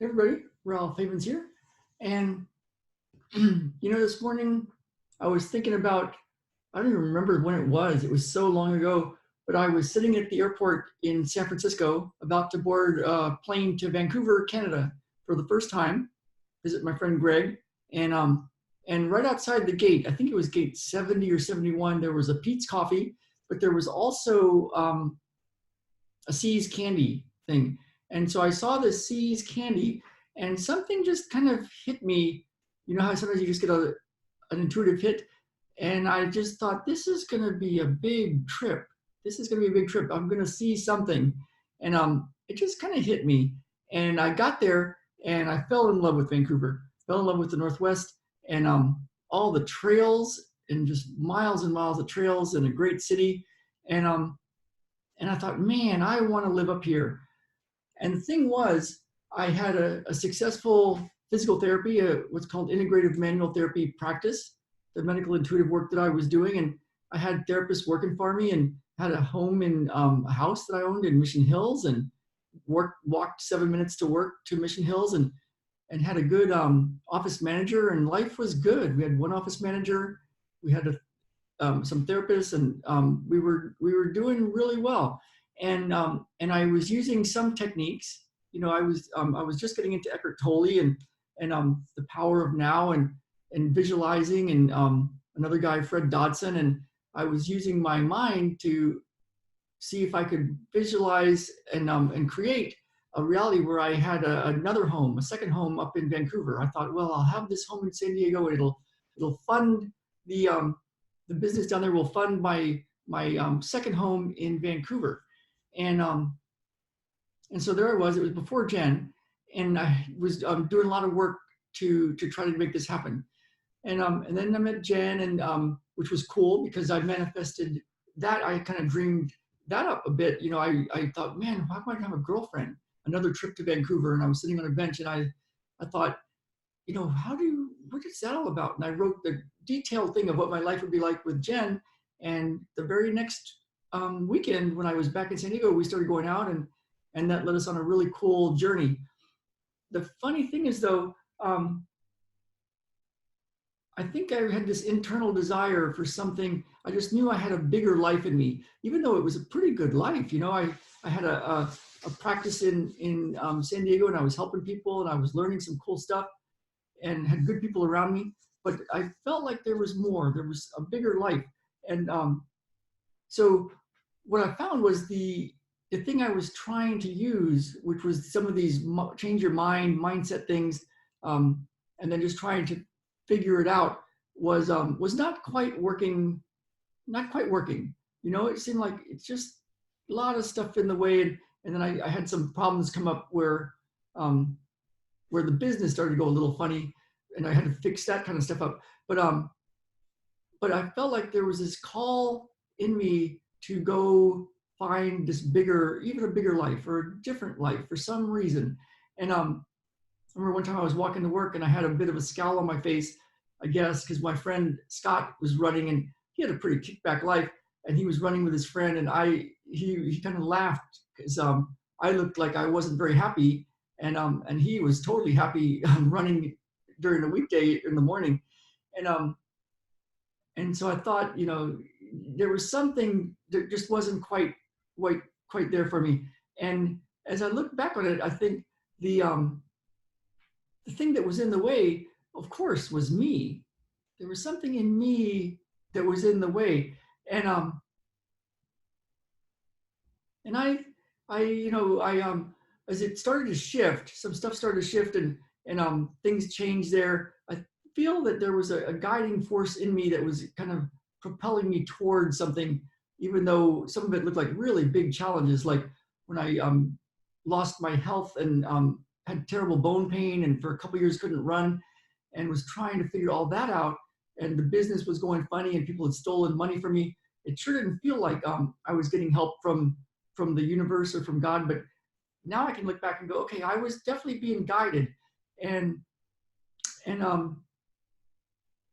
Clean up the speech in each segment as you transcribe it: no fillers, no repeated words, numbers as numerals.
Hey everybody, Ralph Havens here. And this morning I was thinking about, I don't even remember when it was. It was so long ago, but I was sitting at the airport in San Francisco about to board a plane to Vancouver, Canada for the first time, visit my friend Greg. And right outside the gate, I think it was gate 70 or 71, there was a Pete's Coffee, but there was also a See's Candy thing. And so I saw this See's Candy and something just kind of hit me. You know how sometimes you just get an intuitive hit? And I just thought, this is going to be a big trip. This is going to be a big trip. I'm going to see something. And it just kind of hit me. And I got there and I fell in love with Vancouver, fell in love with the Northwest and all the trails and just miles and miles of trails and a great city. And I thought, man, I want to live up here. And the thing was, I had a successful physical therapy, what's called integrative manual therapy practice, the medical intuitive work that I was doing. And I had therapists working for me and had a home in a house that I owned in Mission Hills and walked 7 minutes to work to Mission Hills and had a good office manager, and life was good. We had one office manager, we had some therapists, and we were doing really well. And I was using some techniques. I was just getting into Eckhart Tolle and the power of now and visualizing, and another guy, Fred Dodson, and I was using my mind to see if I could visualize and create a reality where I had another home, a second home up in Vancouver. I thought, well, I'll have this home in San Diego, and it'll fund the business down there, will fund my second home in Vancouver. And so there I was. It was before Jen, and I was doing a lot of work to try to make this happen. And then I met Jen, and which was cool because I manifested that. I kind of dreamed that up a bit. I thought, man, why would I have a girlfriend? Another trip to Vancouver, and I was sitting on a bench, and I thought, what is that all about? And I wrote the detailed thing of what my life would be like with Jen. And the very next weekend, when I was back in San Diego, we started going out, and that led us on a really cool journey. The funny thing is, though, I think I had this internal desire for something. I just knew I had a bigger life in me, even though it was a pretty good life. I had a practice in San Diego, and I was helping people, and I was learning some cool stuff and had good people around me. But I felt like there was more. There was a bigger life. And so what I found was the thing I was trying to use, which was some of these change your mind, mindset things, and then just trying to figure it out, was not quite working. Not quite working. It seemed like it's just a lot of stuff in the way. And then I had some problems come up where the business started to go a little funny, and I had to fix that kind of stuff up. But I felt like there was this call in me to go find this bigger, even a bigger life or a different life for some reason. And I remember one time I was walking to work, and I had a bit of a scowl on my face, I guess, because my friend Scott was running, and he had a pretty kickback life, and he was running with his friend, and he kind of laughed because I looked like I wasn't very happy, and he was totally happy running during a weekday in the morning. And so I thought, there was something that just wasn't quite there for me. And as I look back on it, I think the thing that was in the way, of course, was me. There was something in me that was in the way. And as it started to shift, some stuff started to shift, and things changed there. I feel that there was a guiding force in me that was kind of propelling me towards something, even though some of it looked like really big challenges, like when I lost my health and had terrible bone pain, and for a couple of years couldn't run, and was trying to figure all that out. And the business was going funny, and people had stolen money from me. It sure didn't feel like I was getting help from the universe or from God. But now I can look back and go, okay, I was definitely being guided. And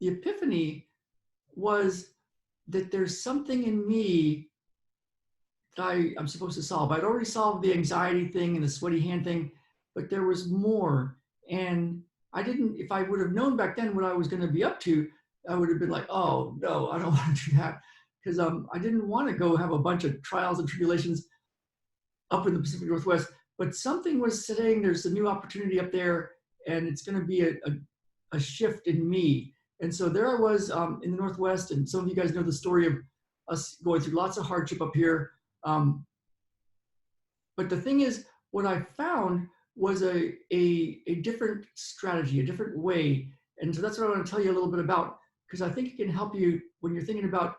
the epiphany was that there's something in me that I'm supposed to solve. I'd already solved the anxiety thing and the sweaty hand thing, but there was more. And I didn't, if I would have known back then what I was going to be up to, I would have been like, oh no, I don't want to do that. Because I didn't want to go have a bunch of trials and tribulations up in the Pacific Northwest. But something was saying there's a new opportunity up there, and it's going to be a shift in me. And so there I was in the Northwest, and some of you guys know the story of us going through lots of hardship up here. But the thing is, what I found was a different strategy, a different way. And so that's what I want to tell you a little bit about, because I think it can help you when you're thinking about,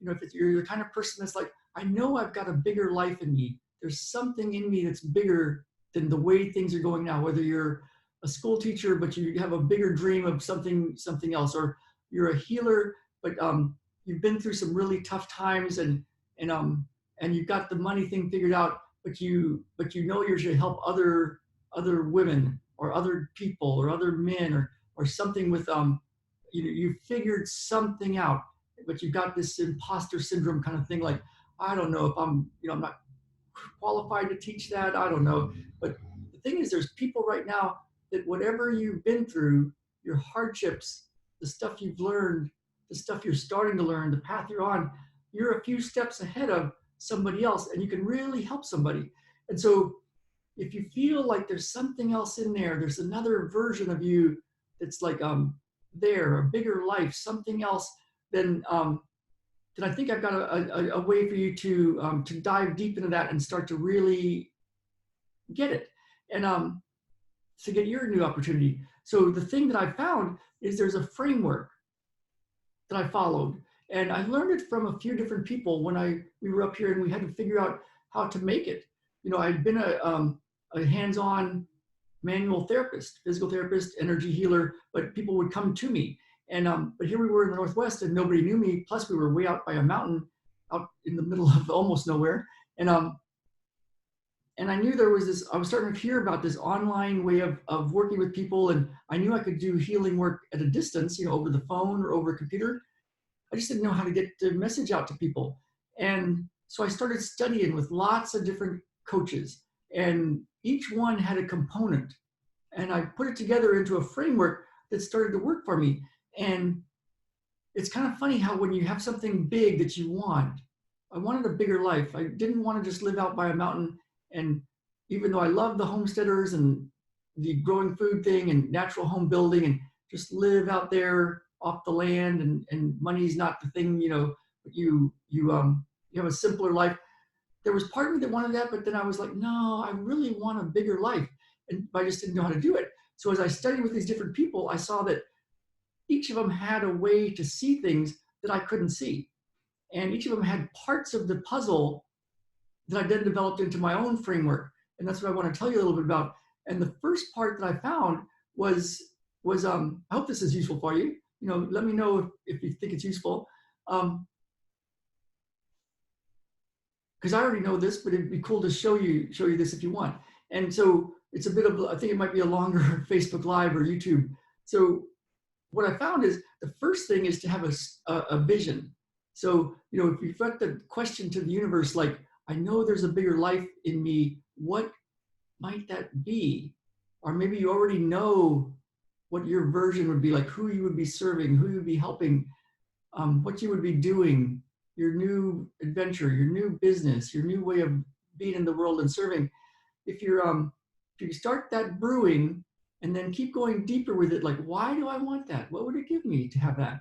if you're the kind of person that's like, I know I've got a bigger life in me. There's something in me that's bigger than the way things are going now, whether you're a school teacher, but you have a bigger dream of something else, or you're a healer, but you've been through some really tough times and you've got the money thing figured out, but you know you're to help other women or other people or other men or something with you figured something out, but you've got this imposter syndrome kind of thing, like, I don't know if I'm not qualified to teach that, I don't know. But the thing is, there's people right now that whatever you've been through, your hardships, the stuff you've learned, the stuff you're starting to learn, the path you're on, you're a few steps ahead of somebody else, and you can really help somebody. And so if you feel like there's something else in there, there's another version of you that's like there, a bigger life, something else, then I think I've got a way for you to dive deep into that and start to really get it, and to get your new opportunity. So the thing that I found is there's a framework that I followed, and I learned it from a few different people when we were up here and we had to figure out how to make it. I'd been a hands-on manual therapist, physical therapist, energy healer, but people would come to me. And but here we were in the Northwest and nobody knew me. Plus we were way out by a mountain out in the middle of almost nowhere. And I knew there was this, I was starting to hear about this online way of working with people. And I knew I could do healing work at a distance, over the phone or over a computer. I just didn't know how to get the message out to people. And so I started studying with lots of different coaches, and each one had a component. And I put it together into a framework that started to work for me. And it's kind of funny how when you have something big that you want, I wanted a bigger life. I didn't want to just live out by a mountain. And even though I love the homesteaders and the growing food thing and natural home building and just live out there off the land, and money's not the thing, but you have a simpler life. There was part of me that wanted that, but then I was like, no, I really want a bigger life. And I just didn't know how to do it. So as I studied with these different people, I saw that each of them had a way to see things that I couldn't see. And each of them had parts of the puzzle that I then developed into my own framework. And that's what I want to tell you a little bit about. And the first part that I found was I hope this is useful for you. Let me know if you think it's useful. Because I already know this, but it'd be cool to show you this if you want. And so it's a bit of, I think it might be a longer Facebook Live or YouTube. So what I found is the first thing is to have a vision. So, if you put the question to the universe, like, I know there's a bigger life in me, what might that be? Or maybe you already know what your version would be, like who you would be serving, who you would be helping, what you would be doing, your new adventure, your new business, your new way of being in the world and serving. If you start that brewing and then keep going deeper with it, like, why do I want that? What would it give me to have that?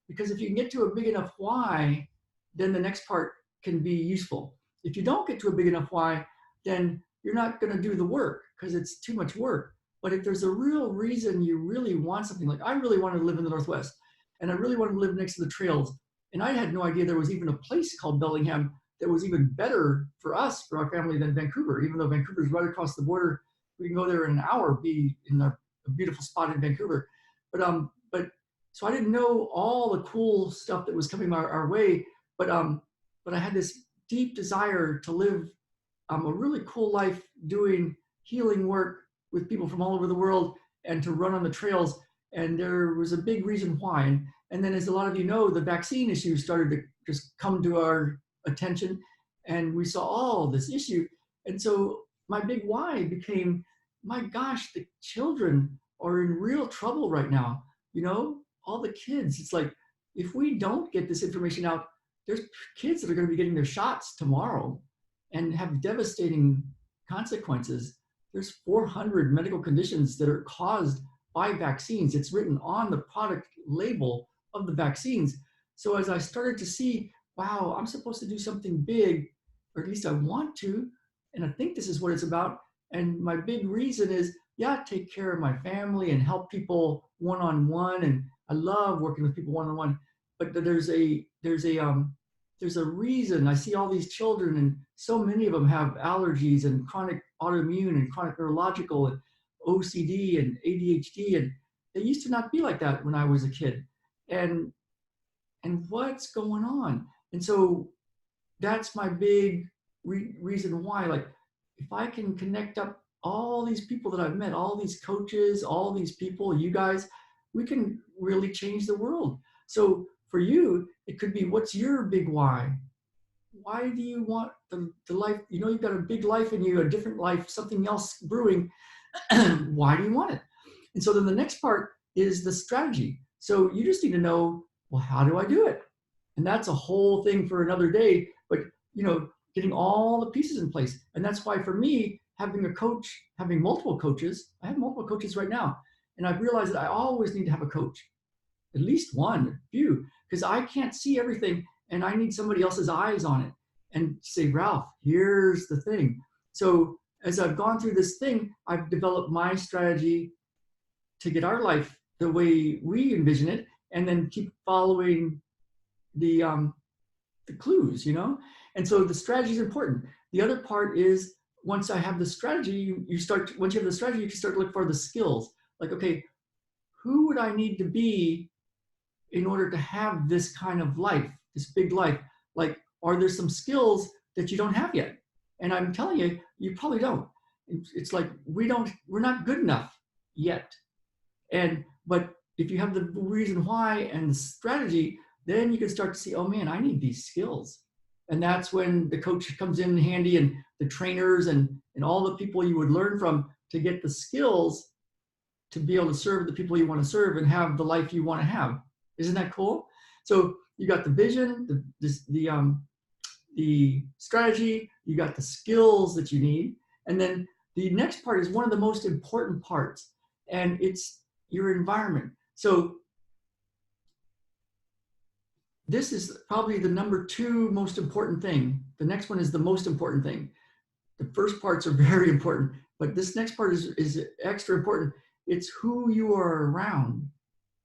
Because if you can get to a big enough why, then the next part can be useful. If you don't get to a big enough why, then you're not going to do the work because it's too much work. But if there's a real reason you really want something, like I really wanted to live in the Northwest and I really wanted to live next to the trails. And I had no idea there was even a place called Bellingham that was even better for us, for our family, than Vancouver. Even though Vancouver's right across the border, we can go there in an hour, be in a beautiful spot in Vancouver. But so I didn't know all the cool stuff that was coming our way, but I had this deep desire to live a really cool life doing healing work with people from all over the world and to run on the trails. And there was a big reason why. And then, as a lot of you know, the vaccine issue started to just come to our attention, and we saw all this issue. And so my big why became, my gosh, the children are in real trouble right now. All the kids, it's like, if we don't get this information out, there's kids that are going to be getting their shots tomorrow and have devastating consequences. There's 400 medical conditions that are caused by vaccines. It's written on the product label of the vaccines. So as I started to see, wow, I'm supposed to do something big, or at least I want to, and I think this is what it's about. And my big reason is, yeah, take care of my family and help people one-on-one. And I love working with people one-on-one. But there's a reason. I see all these children, and so many of them have allergies and chronic autoimmune and chronic neurological and OCD and ADHD, and it used to not be like that when I was a kid. And what's going on? And so that's my big reason why. Like, if I can connect up all these people that I've met, all these coaches, all these people, you guys, we can really change the world. So for you, it could be, what's your big why? Why do you want the life? You've got a big life in you, a different life, something else brewing. Why do you want it? And so then the next part is the strategy. So you just need to know, well, how do I do it? And that's a whole thing for another day. But, getting all the pieces in place. And that's why for me, having a coach, having multiple coaches, I have multiple coaches right now. And I've realized that I always need to have a coach, at least one, a few, because I can't see everything and I need somebody else's eyes on it and say, Ralph, here's the thing. So as I've gone through this thing, I've developed my strategy to get our life the way we envision it, and then keep following the clues, And so the strategy is important. The other part is, once I have the strategy, once you have the strategy, you can start to look for the skills. Like, okay, who would I need to be in order to have this kind of life, this big life? Like, are there some skills that you don't have yet? And I'm telling you, you probably don't. It's like, we're not good enough yet. But if you have the reason why and the strategy, then you can start to see, oh man, I need these skills. And that's when the coach comes in handy, and the trainers and all the people you would learn from to get the skills to be able to serve the people you want to serve and have the life you want to have. Isn't that cool? So you got the vision, the strategy, you got the skills that you need. And then the next part is one of the most important parts, and it's your environment. So this is probably the number 2 most important thing. The next one is the most important thing. The first parts are very important, but this next part is extra important. It's who you are around.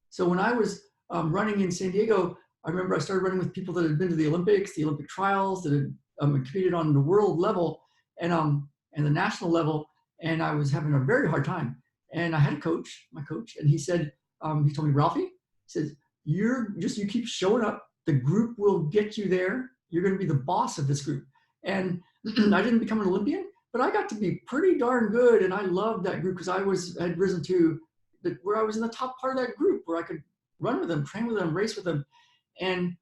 So when I was running in San Diego, I remember I started running with people that had been to the Olympics, the Olympic trials, that had competed on the world level and the national level, and I was having a very hard time. And I had a coach, my coach, and he said, he told me, Ralphie, he says, you keep showing up. The group will get you there. You're going to be the boss of this group. And I didn't become an Olympian, but I got to be pretty darn good. And I loved that group because I had risen to where I was in the top part of that group, where I could run with them, train with them, race with them. And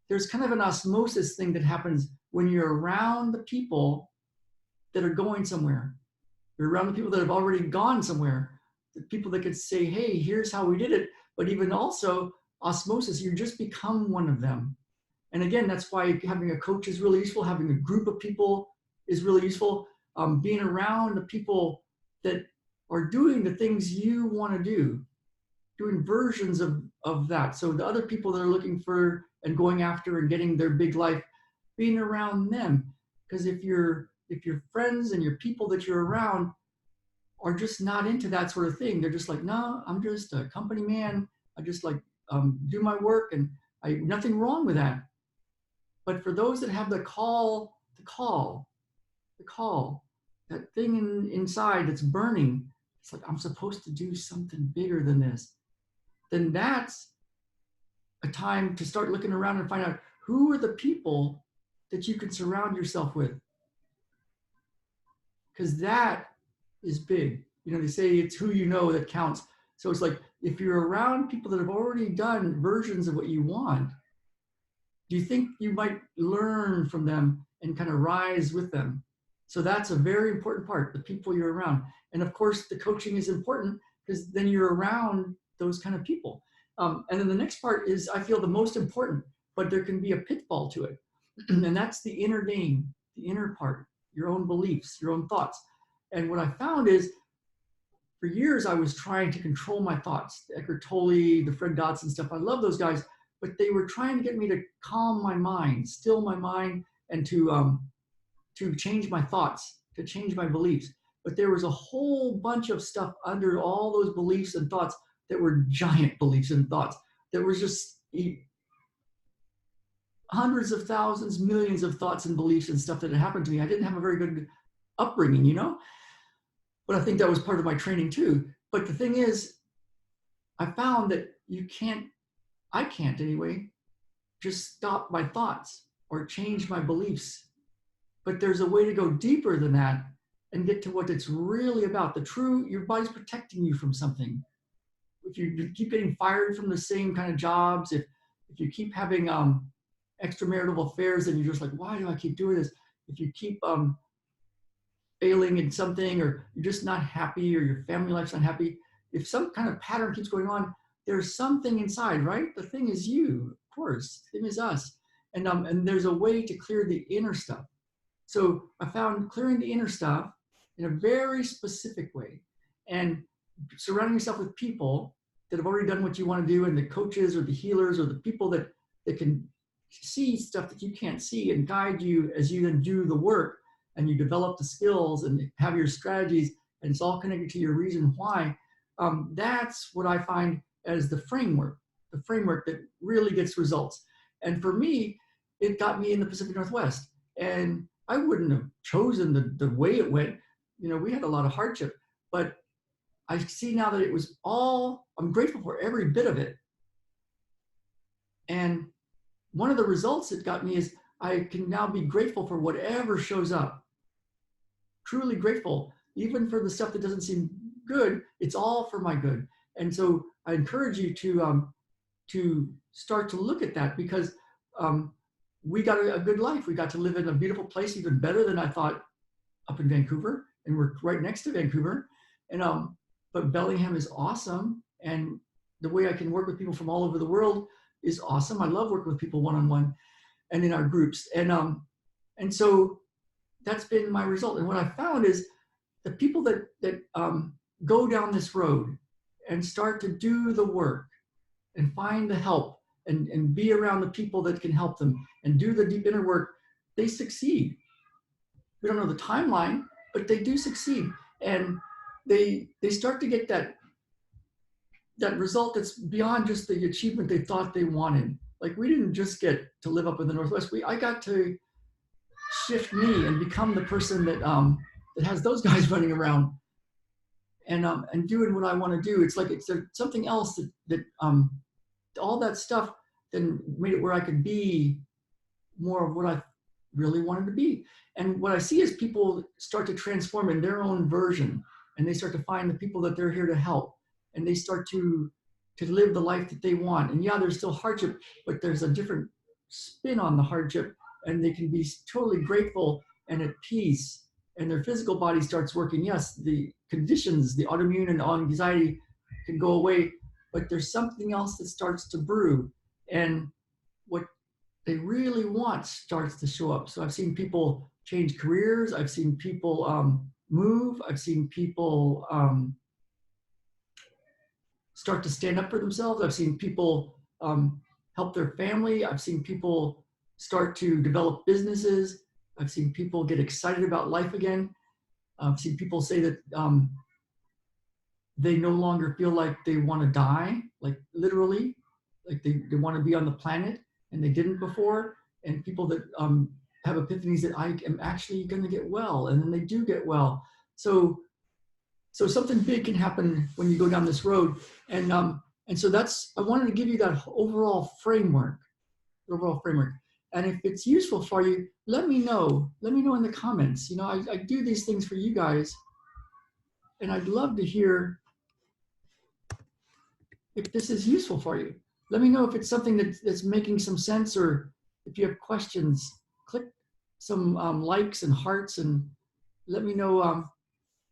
there's kind of an osmosis thing that happens when you're around the people that are going somewhere. You're around the people that have already gone somewhere, the people that could say, hey, here's how we did it. But even also osmosis, you just become one of them. And again, that's why having a coach is really useful. Having a group of people is really useful. Being around the people that are doing the things you want to do, doing versions of that. So the other people that are looking for and going after and getting their big life, being around them. Because if your friends and your people that you're around are just not into that sort of thing, they're just like, no, I'm just a company man. I just like do my work, and nothing wrong with that. But for those that have the call, that thing inside that's burning, it's like, I'm supposed to do something bigger than this. Then that's a time to start looking around and find out who are the people that you can surround yourself with. Because that is big. They say it's who you know that counts. So it's like, if you're around people that have already done versions of what you want, do you think you might learn from them and kind of rise with them? So that's a very important part, the people you're around. And of course, the coaching is important because then you're around those kind of people. And then the next part is, I feel, the most important, but there can be a pitfall to it. And that's the inner game, the inner part, your own beliefs, your own thoughts. And what I found is, for years, I was trying to control my thoughts. The Eckhart Tolle, the Fred Dodson stuff, I love those guys, but they were trying to get me to calm my mind, still my mind, and to change my thoughts, to change my beliefs. But there was a whole bunch of stuff under all those beliefs and thoughts that were giant beliefs and thoughts that was just hundreds of thousands, millions of thoughts and beliefs and stuff that had happened to me. I didn't have a very good upbringing, you know? But I think that was part of my training too. But the thing is, I found that I can't anyway, just stop my thoughts or change my beliefs. But there's a way to go deeper than that and get to what it's really about. Your body's protecting you from something. If you keep getting fired from the same kind of jobs, if you keep having extramarital affairs, and you're just like, why do I keep doing this? If you keep failing in something, or you're just not happy, or your family life's not happy, if some kind of pattern keeps going on, there's something inside, right? The thing is you, of course. The thing is us. And there's a way to clear the inner stuff. So I found clearing the inner stuff in a very specific way, and surrounding yourself with people that have already done what you want to do, and the coaches or the healers or the people that can see stuff that you can't see and guide you as you then do the work and you develop the skills and have your strategies, and it's all connected to your reason why. That's what I find as the framework that really gets results. And for me, it got me in the Pacific Northwest. And I wouldn't have chosen the way it went. You know, we had a lot of hardship, but I see now that it was all, I'm grateful for every bit of it. And one of the results it got me is I can now be grateful for whatever shows up. Truly grateful, even for the stuff that doesn't seem good, it's all for my good. And so I encourage you to start to look at that, because we got a good life. We got to live in a beautiful place, even better than I thought, up in Vancouver, and we're right next to Vancouver. And but Bellingham is awesome, and the way I can work with people from all over the world is awesome. I love working with people one-on-one and in our groups, and so that's been my result. And what I found is the people that go down this road and start to do the work and find the help and be around the people that can help them and do the deep inner work, they succeed. We don't know the timeline, but they do succeed. And they start to get that result that's beyond just the achievement they thought they wanted. Like, we didn't just get to live up in the Northwest. I got to shift me and become the person that has those guys running around and doing what I want to do. It's like it's something else that all that stuff then made it where I could be more of what I really wanted to be. And what I see is people start to transform in their own version, and they start to find the people that they're here to help, and they start to live the life that they want. And yeah, there's still hardship, but there's a different spin on the hardship, and they can be totally grateful and at peace, and their physical body starts working. Yes, the conditions, the autoimmune and anxiety can go away, but there's something else that starts to brew, and what they really want starts to show up. So I've seen people change careers. I've seen people move. I've seen people start to stand up for themselves. I've seen people help their family. I've seen people start to develop businesses. I've seen people get excited about life again. I've seen people say that they no longer feel like they want to die, like literally, like they want to be on the planet and they didn't before. And people that have epiphanies that I am actually going to get well, and then they do get well. So something big can happen when you go down this road. And so I wanted to give you that overall framework. And if it's useful for you, let me know. Let me know in the comments. You know, I do these things for you guys, and I'd love to hear if this is useful for you. Let me know if it's something that's making some sense, or if you have questions, click some likes and hearts and let me know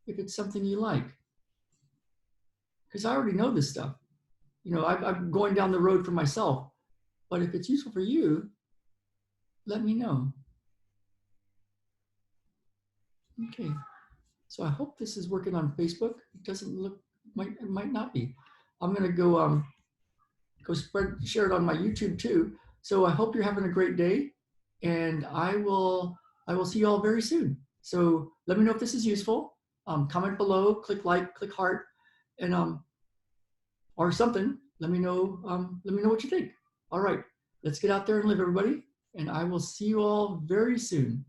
if it's something you like, because I already know this stuff. You know, I'm going down the road for myself, but if it's useful for you, let me know. Okay, so I hope this is working on Facebook. It doesn't look, it might not be. I'm gonna go share it on my YouTube too. So I hope you're having a great day, and I will see you all very soon. So let me know if this is useful. Comment below, click like, click heart, and or something. Let me know what you think. All right, let's get out there and live, everybody. And I will see you all very soon.